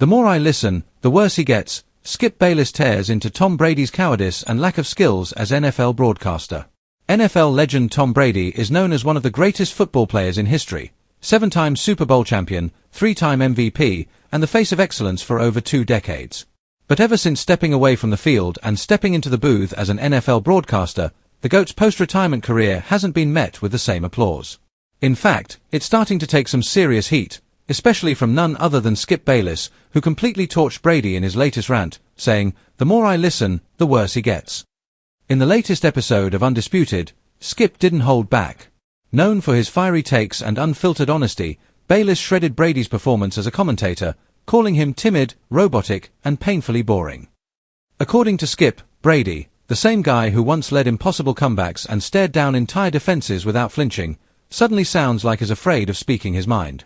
The more I listen, the worse he gets, Skip Bayless tears into Tom Brady's cowardice and lack of skills as NFL broadcaster. NFL legend Tom Brady is known as one of the greatest football players in history, 7-time Super Bowl champion, 3-time MVP, and the face of excellence for over 2 decades. But ever since stepping away from the field and stepping into the booth as an NFL broadcaster, the GOAT's post-retirement career hasn't been met with the same applause. In fact, it's starting to take some serious heat, especially from none other than Skip Bayless, who completely torched Brady in his latest rant, saying, "The more I listen, the worse he gets." In the latest episode of Undisputed, Skip didn't hold back. Known for his fiery takes and unfiltered honesty, Bayless shredded Brady's performance as a commentator, calling him timid, robotic, and painfully boring. According to Skip, Brady, the same guy who once led impossible comebacks and stared down entire defenses without flinching, suddenly sounds like he's afraid of speaking his mind.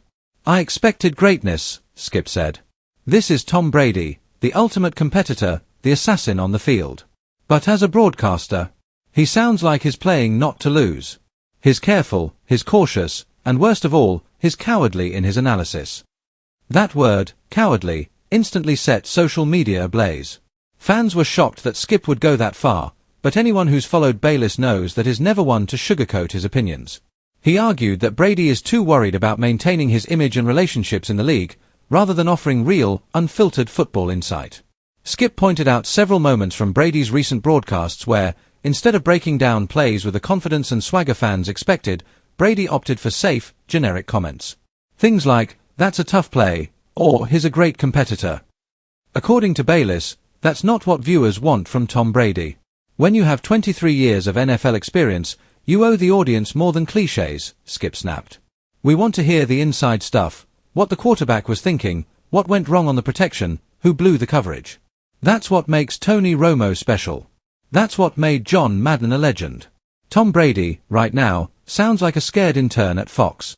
"I expected greatness," Skip said. "This is Tom Brady, the ultimate competitor, the assassin on the field. But as a broadcaster, he sounds like he's playing not to lose. He's careful, he's cautious, and worst of all, he's cowardly in his analysis." That word, cowardly, instantly set social media ablaze. Fans were shocked that Skip would go that far, but anyone who's followed Bayless knows that he's never one to sugarcoat his opinions. He argued that Brady is too worried about maintaining his image and relationships in the league, rather than offering real, unfiltered football insight. Skip pointed out several moments from Brady's recent broadcasts where, instead of breaking down plays with the confidence and swagger fans expected, Brady opted for safe, generic comments. Things like, "That's a tough play," or "He's a great competitor." According to Bayless, that's not what viewers want from Tom Brady. When you have 23 years of NFL experience, you owe the audience more than cliches, Skip snapped. "We want to hear the inside stuff, what the quarterback was thinking, what went wrong on the protection, who blew the coverage. That's what makes Tony Romo special. That's what made John Madden a legend." Tom Brady, right now, sounds like a scared intern at Fox.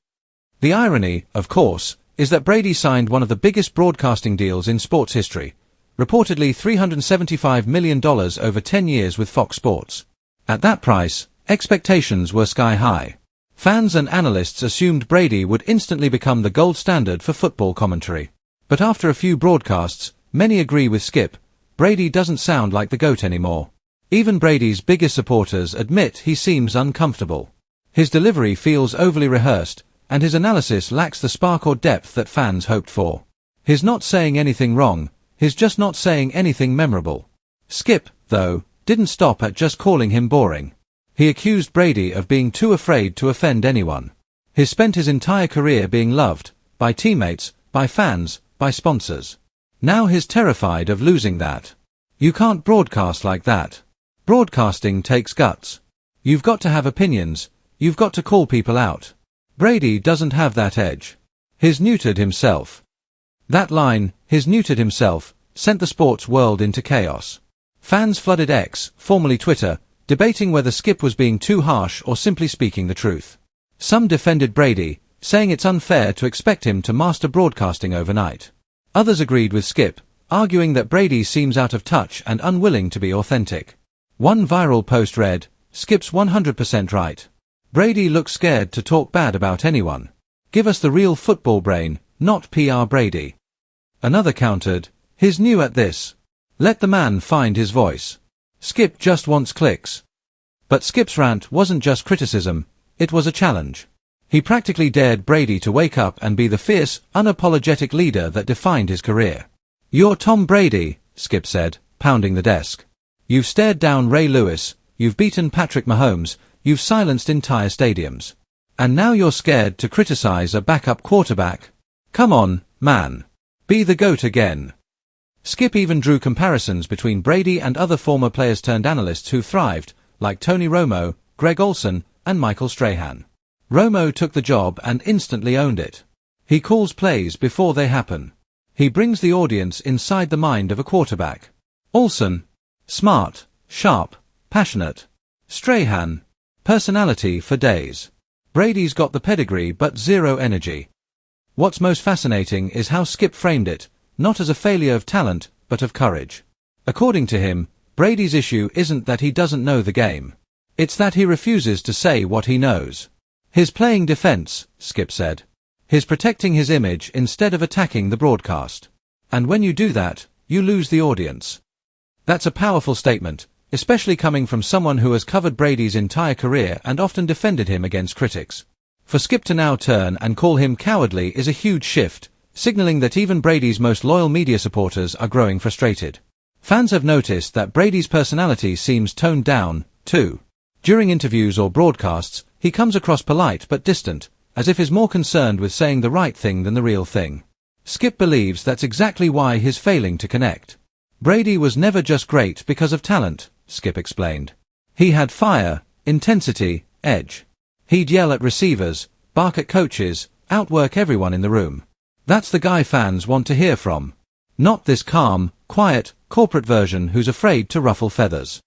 The irony, of course, is that Brady signed one of the biggest broadcasting deals in sports history, reportedly $375 million over 10 years with Fox Sports. At that price, expectations were sky high. Fans and analysts assumed Brady would instantly become the gold standard for football commentary. But after a few broadcasts, many agree with Skip, Brady doesn't sound like the GOAT anymore. Even Brady's biggest supporters admit he seems uncomfortable. His delivery feels overly rehearsed, and his analysis lacks the spark or depth that fans hoped for. He's not saying anything wrong, he's just not saying anything memorable. Skip, though, didn't stop at just calling him boring. He accused Brady of being too afraid to offend anyone. He's spent his entire career being loved, by teammates, by fans, by sponsors. Now he's terrified of losing that. "You can't broadcast like that. Broadcasting takes guts. You've got to have opinions, you've got to call people out." Brady doesn't have that edge. He's neutered himself. That line, "he's neutered himself," sent the sports world into chaos. Fans flooded X, formerly Twitter, debating whether Skip was being too harsh or simply speaking the truth. Some defended Brady, saying it's unfair to expect him to master broadcasting overnight. Others agreed with Skip, arguing that Brady seems out of touch and unwilling to be authentic. One viral post read, "Skip's 100% right. Brady looks scared to talk bad about anyone. Give us the real football brain, not PR Brady." Another countered, "He's new at this. Let the man find his voice. Skip just wants clicks." But Skip's rant wasn't just criticism, it was a challenge. He practically dared Brady to wake up and be the fierce, unapologetic leader that defined his career. "You're Tom Brady," Skip said, pounding the desk. "You've stared down Ray Lewis, you've beaten Patrick Mahomes, you've silenced entire stadiums. And now you're scared to criticize a backup quarterback? Come on, man. Be the GOAT again." Skip even drew comparisons between Brady and other former players turned analysts who thrived, like Tony Romo, Greg Olsen, and Michael Strahan. Romo took the job and instantly owned it. He calls plays before they happen. He brings the audience inside the mind of a quarterback. Olsen, smart, sharp, passionate. Strahan, personality for days. Brady's got the pedigree but zero energy. What's most fascinating is how Skip framed it, not as a failure of talent, but of courage. According to him, Brady's issue isn't that he doesn't know the game. It's that he refuses to say what he knows. "He's playing defense," Skip said. "He's protecting his image instead of attacking the broadcast. And when you do that, you lose the audience. That's a powerful statement, especially coming from someone who has covered Brady's entire career and often defended him against critics. For Skip to now turn and call him cowardly is a huge shift, signaling that even Brady's most loyal media supporters are growing frustrated. Fans have noticed that Brady's personality seems toned down, too. During interviews or broadcasts, he comes across polite but distant, as if he's more concerned with saying the right thing than the real thing. Skip believes that's exactly why he's failing to connect. Brady was never just great because of talent, Skip explained. He had fire, intensity, edge. He'd yell at receivers, bark at coaches, outwork everyone in the room. That's the guy fans want to hear from. Not this calm, quiet, corporate version who's afraid to ruffle feathers.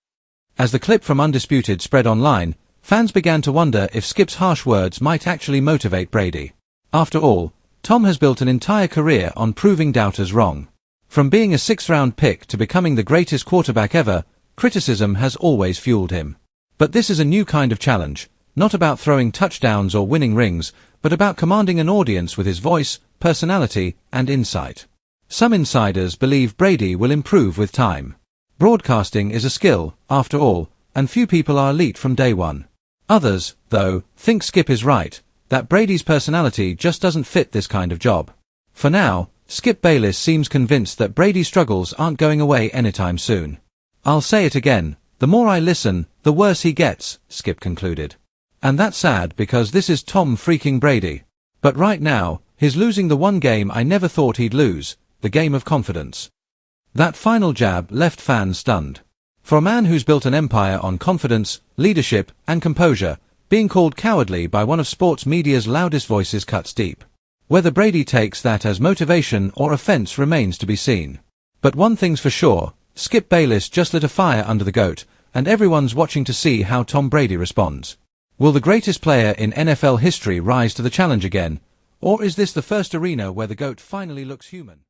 As the clip from Undisputed spread online, fans began to wonder if Skip's harsh words might actually motivate Brady. After all, Tom has built an entire career on proving doubters wrong. From being a sixth-round pick to becoming the greatest quarterback ever, criticism has always fueled him. But this is a new kind of challenge, not about throwing touchdowns or winning rings, but about commanding an audience with his voice, personality, and insight. Some insiders believe Brady will improve with time. Broadcasting is a skill, after all, and few people are elite from day one. Others, though, think Skip is right, that Brady's personality just doesn't fit this kind of job. For now, Skip Bayless seems convinced that Brady's struggles aren't going away anytime soon. I'll say it again, the more I listen, the worse he gets, Skip concluded. And that's sad because this is Tom freaking Brady. But right now, he's losing the one game I never thought he'd lose, the game of confidence. That final jab left fans stunned. For a man who's built an empire on confidence, leadership, and composure, being called cowardly by one of sports media's loudest voices cuts deep. Whether Brady takes that as motivation or offense remains to be seen. But one thing's for sure, Skip Bayless just lit a fire under the GOAT, and everyone's watching to see how Tom Brady responds. Will the greatest player in NFL history rise to the challenge again, or is this the first arena where the GOAT finally looks human?